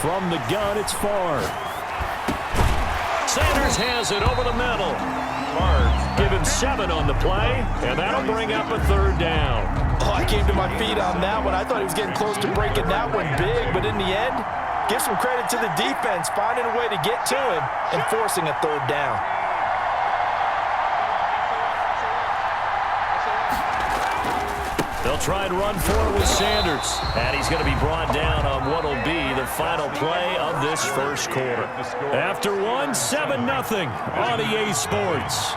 From the gun, it's far. Sanders has it over the middle. Give him 7 on the play, and that'll bring up a 3rd down. Oh, I came to my feet on that one. I thought he was getting close to breaking that one big, but in the end, give some credit to the defense, finding a way to get to him and forcing a 3rd down. They'll try and run for it with Sanders. And he's going to be brought down on what will be the final play of this first quarter. After one, 7-0 on EA Sports.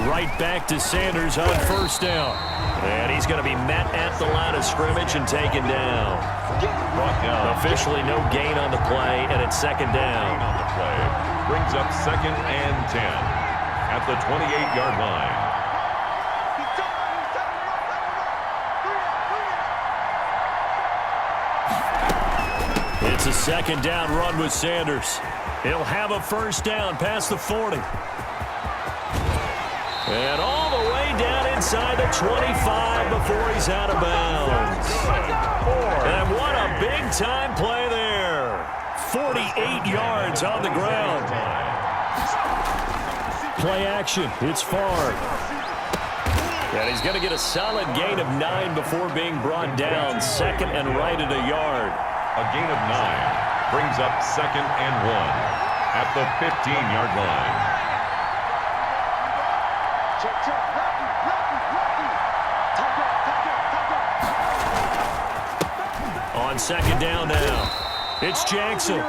Right back to Sanders on 1st down. And he's going to be met at the line of scrimmage and taken down. Officially no gain on the play, and it's 2nd down. On the play. Brings up 2nd and 10 at the 28-yard line. It's a 2nd down run with Sanders. He'll have a 1st down past the 40. And all the way down inside the 25 before he's out of bounds. And what a big-time play there. 48 yards on the ground. Play action. It's far. And he's going to get a solid gain of 9 before being brought down. 2nd and right at a yard. A gain of 9 brings up 2nd and 1 at the 15-yard line. On 2nd down now. It's Jackson.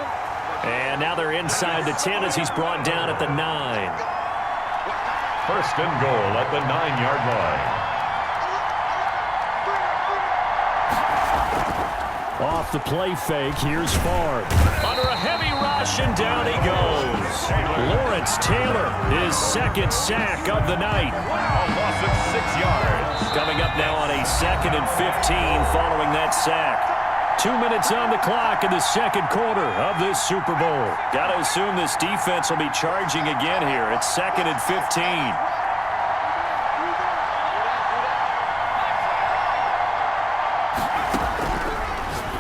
And now they're inside the 10 as he's brought down at the 9. 1st and goal at the 9-yard line. Off the play fake, here's Favre. Under a heavy rush, and down he goes. Lawrence Taylor, his 2nd sack of the night. A loss of 6 yards. Coming up now on a 2nd and 15 following that sack. 2 minutes on the clock in the 2nd quarter of this Super Bowl. Got to assume this defense will be charging again here. It's 2nd and 15.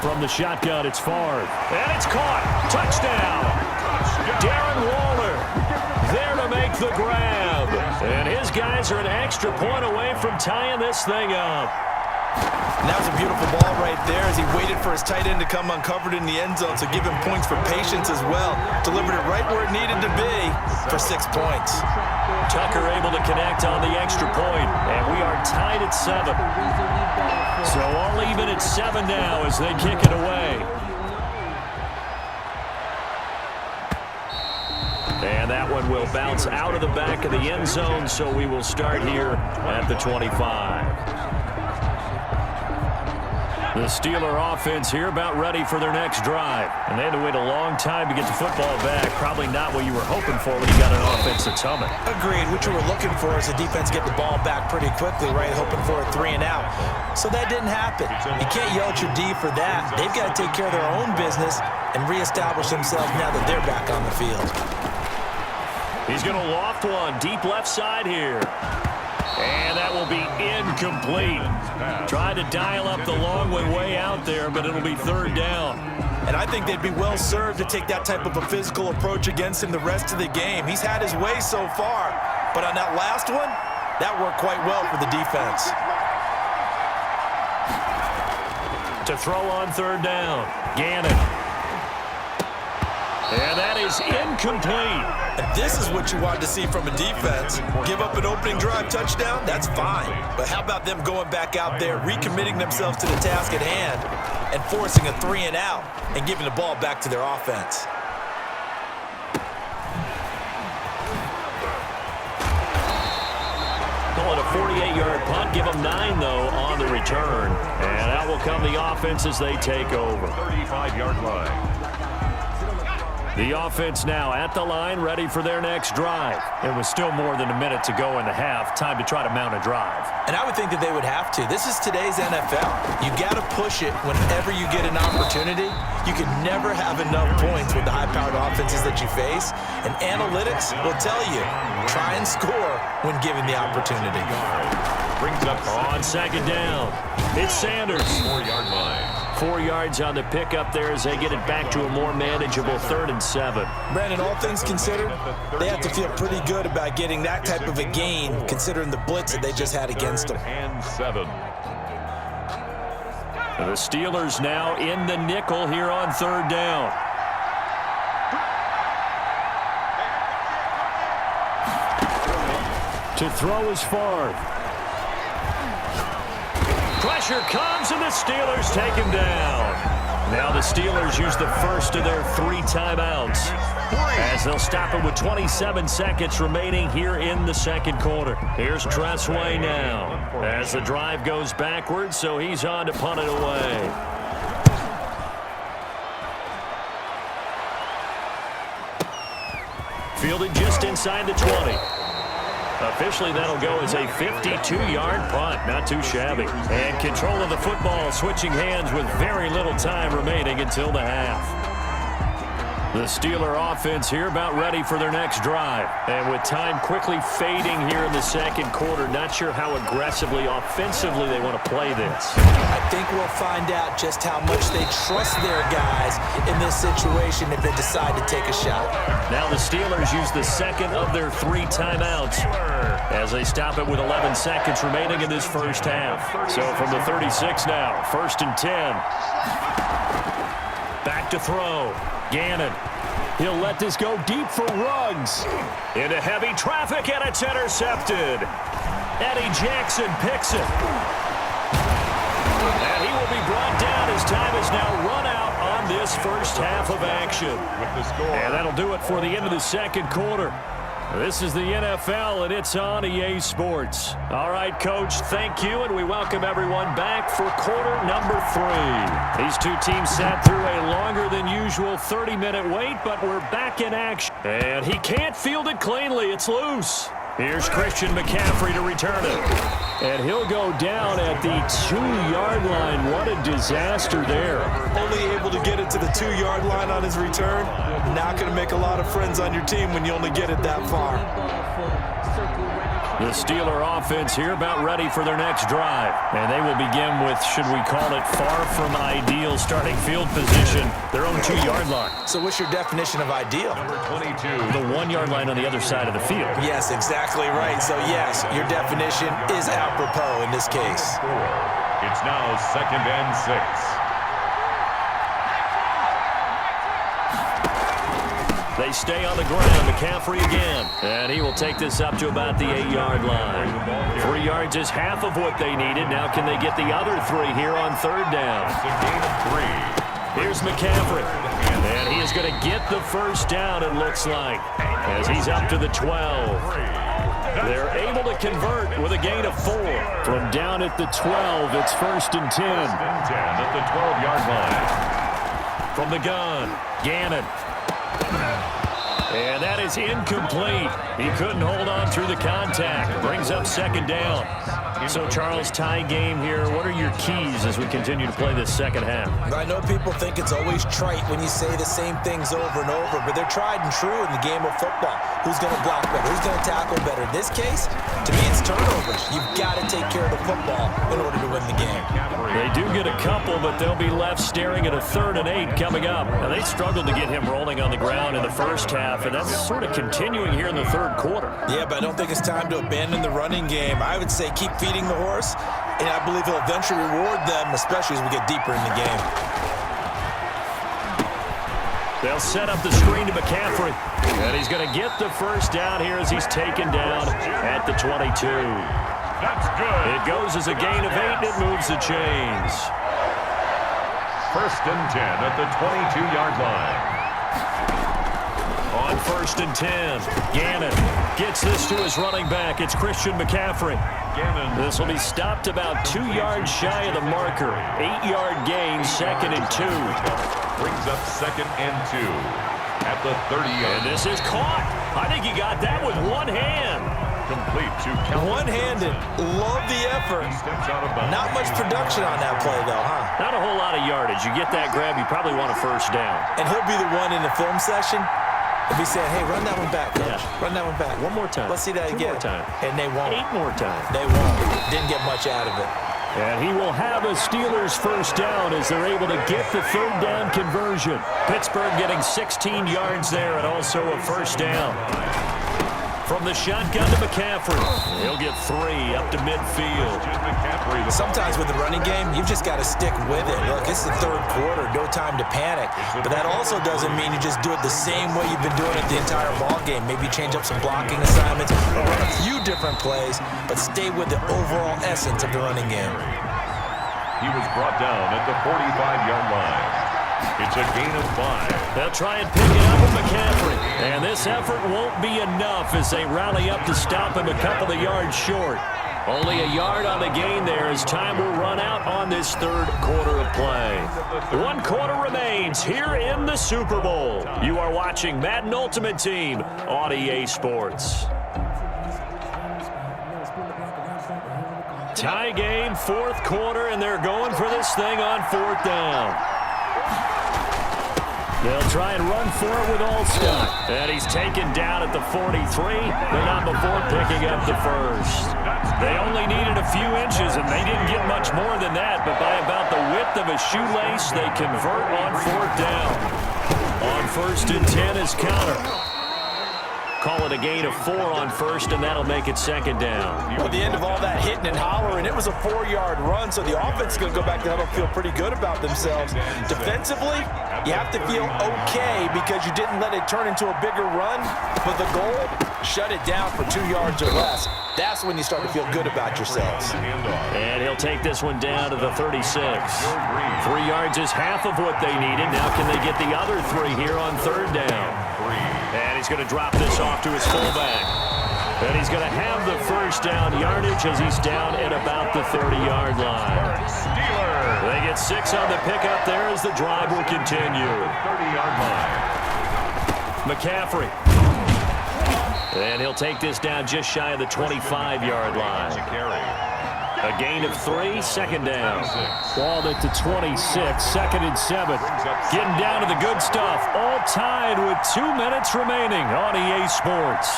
From the shotgun, it's Favre. And it's caught. Touchdown. Darren Waller there to make the grab. And his guys are an extra point away from tying this thing up. And that was a beautiful ball right there as he waited for his tight end to come uncovered in the end zone, so give him points for patience as well. Delivered it right where it needed to be for 6 points. Tucker able to connect on the extra point, and we are tied at 7. So all even at 7 now as they kick it away. And that one will bounce out of the back of the end zone, so we will start here at the 25. The Steeler offense here about ready for their next drive. And they had to wait a long time to get the football back. Probably not what you were hoping for when you got an offense that's humming. Agreed. What you were looking for is the defense get the ball back pretty quickly, right? Hoping for a 3 and out. So that didn't happen. You can't yell at your D for that. They've got to take care of their own business and reestablish themselves now that they're back on the field. He's going to loft one deep left side here. And that will be incomplete. Tried to dial up the long one way out there, but it'll be 3rd down. And I think they'd be well served to take that type of a physical approach against him the rest of the game. He's had his way so far, but on that last one, that worked quite well for the defense. To throw on 3rd down, Gannon. And that is incomplete. And this is what you want to see from a defense. Give up an opening drive touchdown, that's fine. But how about them going back out there, recommitting themselves to the task at hand, and forcing a 3 and out, and giving the ball back to their offense. Call it a 48-yard punt. Give them 9, though, on the return. And out will come the offense as they take over. 35-yard line. The offense now at the line, ready for their next drive. It was still more than a minute to go in the half. Time to try to mount a drive. And I would think that they would have to. This is today's NFL. You got to push it whenever you get an opportunity. You can never have enough points with the high-powered offenses that you face. And analytics will tell you, try and score when given the opportunity. Brings up on second down. It's Sanders. 4-yard line. 4 yards on the pickup there as they get it back to a more manageable 3rd and 7. Brandon, all things considered, they have to feel pretty good about getting that type of a gain, considering the blitz that they just had against them. And 7. The Steelers now in the nickel here on 3rd down. To throw is Favre. Pressure comes, and the Steelers take him down. Now the Steelers use the first of their 3 timeouts as they'll stop it with 27 seconds remaining here in the second quarter. Here's Tressway now as the drive goes backwards, so he's on to punt it away. Fielded just inside the 20. Officially, that'll go as a 52-yard punt. Not too shabby. And control of the football switching hands with very little time remaining until the half. The Steeler offense here about ready for their next drive. And with time quickly fading here in the second quarter, not sure how aggressively, offensively they want to play this. I think we'll find out just how much they trust their guys in this situation if they decide to take a shot. Now the Steelers use the second of their 3 timeouts as they stop it with 11 seconds remaining in this first half. So from the 36 now, 1st and 10. Back to throw. Gannon. He'll let this go deep for Ruggs. Into heavy traffic, and it's intercepted. Eddie Jackson picks it. And he will be brought down as time is now run out on this first half of action. With the score. And that'll do it for the end of the second quarter. This is the NFL, and it's on EA Sports. All right, Coach, thank you, and we welcome everyone back for quarter number 3. These two teams sat through a longer than usual 30-minute wait, but we're back in action. And he can't field it cleanly. It's loose. Here's Christian McCaffrey to return it. And he'll go down at the 2-yard line. What a disaster there. Only able to get it to the 2-yard line on his return. Not going to make a lot of friends on your team when you only get it that far. The Steeler offense here about ready for their next drive. And they will begin with, should we call it, far from ideal starting field position, their own 2-yard line. So what's your definition of ideal? Number 22. The 1-yard line on the other side of the field. Yes, exactly right. So yes, your definition is apropos in this case. It's now 2nd and 6. They stay on the ground. McCaffrey again. And he will take this up to about the 8-yard line. 3 yards is half of what they needed. Now can they get the other 3 here on 3rd down? It's a gain of 3. Here's McCaffrey. And he is going to get the first down, it looks like, as he's up to the 12. They're able to convert with a gain of 4. From down at the 12, it's 1st and 10. 1st and 10 at the 12-yard line. From the gun, Gannon. And that is incomplete. He couldn't hold on through the contact. Brings up 2nd down. So, Charles, tie game here. What are your keys as we continue to play this second half? I know people think it's always trite when you say the same things over and over, but they're tried and true in the game of football. Who's going to block better? Who's going to tackle better? In this case, to me, it's turnovers. You've got to take care of the football in order to win the game. They do get a couple, but they'll be left staring at a 3rd and 8 coming up. Now, they struggled to get him rolling on the ground in the first half, and that's sort of continuing here in the 3rd quarter. Yeah, but I don't think it's time to abandon the running game. I would say keep feeding the horse, and I believe he'll eventually reward them, especially as we get deeper in the game. They'll set up the screen to McCaffrey, and he's going to get the first down here as he's taken down at the 22. That's good. It goes as a gain of 8, and it moves the chains. 1st and 10 at the 22-yard line. On 1st and 10, Gannon gets this to his running back. It's Christian McCaffrey. This will be stopped about 2 yards shy of the marker. 8-yard gain, 2nd and 2. Brings up 2nd and 2 at at the 30-yard. And this is caught. I think he got that with one hand. Complete to Calvin. One-handed. Love the effort. Steps out of bounds. Not much production on that play, though, huh? Not a whole lot of yardage. You get that grab, you probably want a first down. And he'll be the one in the film session and be saying, hey, run that one back, coach. Yeah. Run that one back. One more time. Let's see that 2 again. more time. And they won't. 8 more times. They won't. Didn't get much out of it. And he will have a Steelers first down as they're able to get the third down conversion. Pittsburgh getting 16 yards there and also a first down. From the shotgun to McCaffrey. He'll get 3 up to midfield. Sometimes with the running game, you've just got to stick with it. Look, it's the third quarter, no time to panic. But that also doesn't mean you just do it the same way you've been doing it the entire ball game. Maybe change up some blocking assignments or run a few different plays, but stay with the overall essence of the running game. He was brought down at the 45-yard line. It's a gain of 5. They'll try and pick it up with McCaffrey. And this effort won't be enough as they rally up to stop him a couple of yards short. Only a yard on the gain there as time will run out on this third quarter of play. 1 quarter remains here in the Super Bowl. You are watching Madden Ultimate Team on EA Sports. Tie game, 4th quarter, and they're going for this thing on 4th down. They'll try and run for it with Allstott. And he's taken down at the 43, but not before picking up the first. They only needed a few inches, and they didn't get much more than that, but by about the width of a shoelace, they convert on 4th down. On 1st and 10 is Connor. Call it a gain of 4 on 1st, and that'll make it 2nd down. At the end of all that hitting and hollering, it was a 4-yard run, so the offense is going to go back to huddle, feel pretty good about themselves. Defensively, you have to feel okay because you didn't let it turn into a bigger run, but the goal, shut it down for 2 yards or less. That's when you start to feel good about yourselves. And he'll take this one down to the 36. 3 yards is half of what they needed. Now can they get the other 3 here on 3rd down? And he's going to drop this off to his fullback. And he's going to have the first down yardage as he's down at about the 30-yard line. They get 6 on the pickup there as the drive will continue. 30-yard line. McCaffrey. And he'll take this down just shy of the 25-yard line. A gain of 3, 2nd down. Ball at the 26, 2nd and 7. Getting down to the good stuff. All tied with 2 minutes remaining on EA Sports.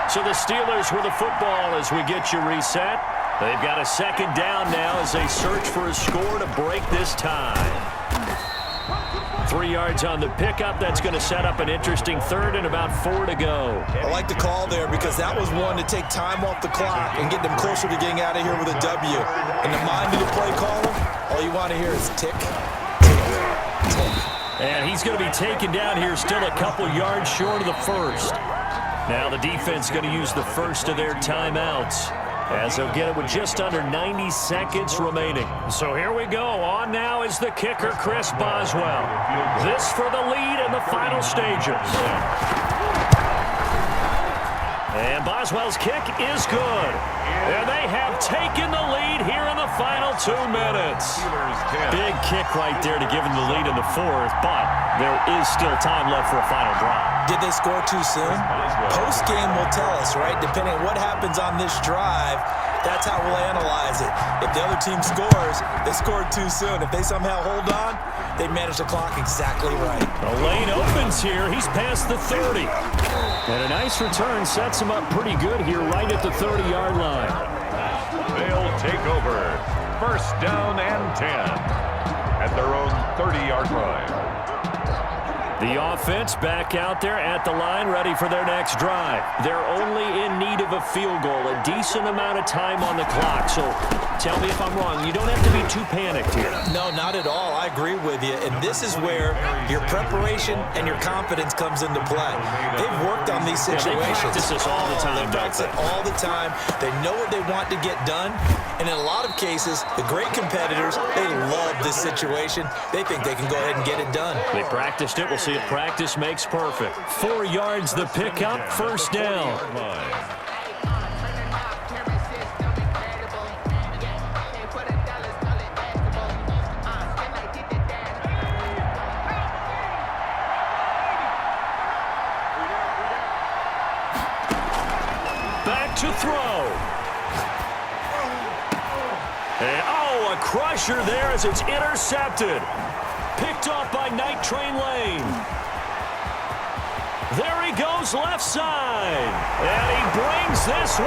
So the Steelers with the football as we get you reset. They've got a 2nd down now as they search for a score to break this tie. 3 yards on the pickup. That's going to set up an interesting 3rd and about 4 to go. I like the call there because that was one to take time off the clock and get them closer to getting out of here with a W. In the mind of the play caller, all you want to hear is tick, tick, tick. And he's going to be taken down here still a couple yards short of the 1st. Now the defense going to use the first of their timeouts as they'll get it with just under 90 seconds remaining. So here we go. On now is the kicker, Chris Boswell. This for the lead in the final stages. And Boswell's kick is good. And they have taken the lead here in the final 2 minutes. Big kick right there to give them the lead in the 4th, but there is still time left for a final drive. Did they score too soon? Post-game will tell us, right? Depending on what happens on this drive, that's how we'll analyze it. If the other team scores, they scored too soon. If they somehow hold on, they manage the clock exactly right. The lane opens here. He's past the 30. And a nice return sets him up pretty good here right at the 30-yard line. They'll take over. 1st down and 10 at their own 30-yard line. The offense back out there at the line, ready for their next drive. They're only in need of a field goal, a decent amount of time on the clock. So tell me if I'm wrong. You don't have to be too panicked here. No, not at all. I agree with you. And this is where your preparation and your confidence comes into play. They've worked on these situations. They practice this all the time. They practice it all the time. They know what they want to get done. And in a lot of cases, the great competitors, they love this situation. They think they can go ahead and get it done. They practiced it. We'll see if practice makes perfect. 4 yards the pickup, 1st down. back to throw. And, oh, a crusher there as it's intercepted. Picked off by Night Train Lane. There he goes left side. And he brings this one.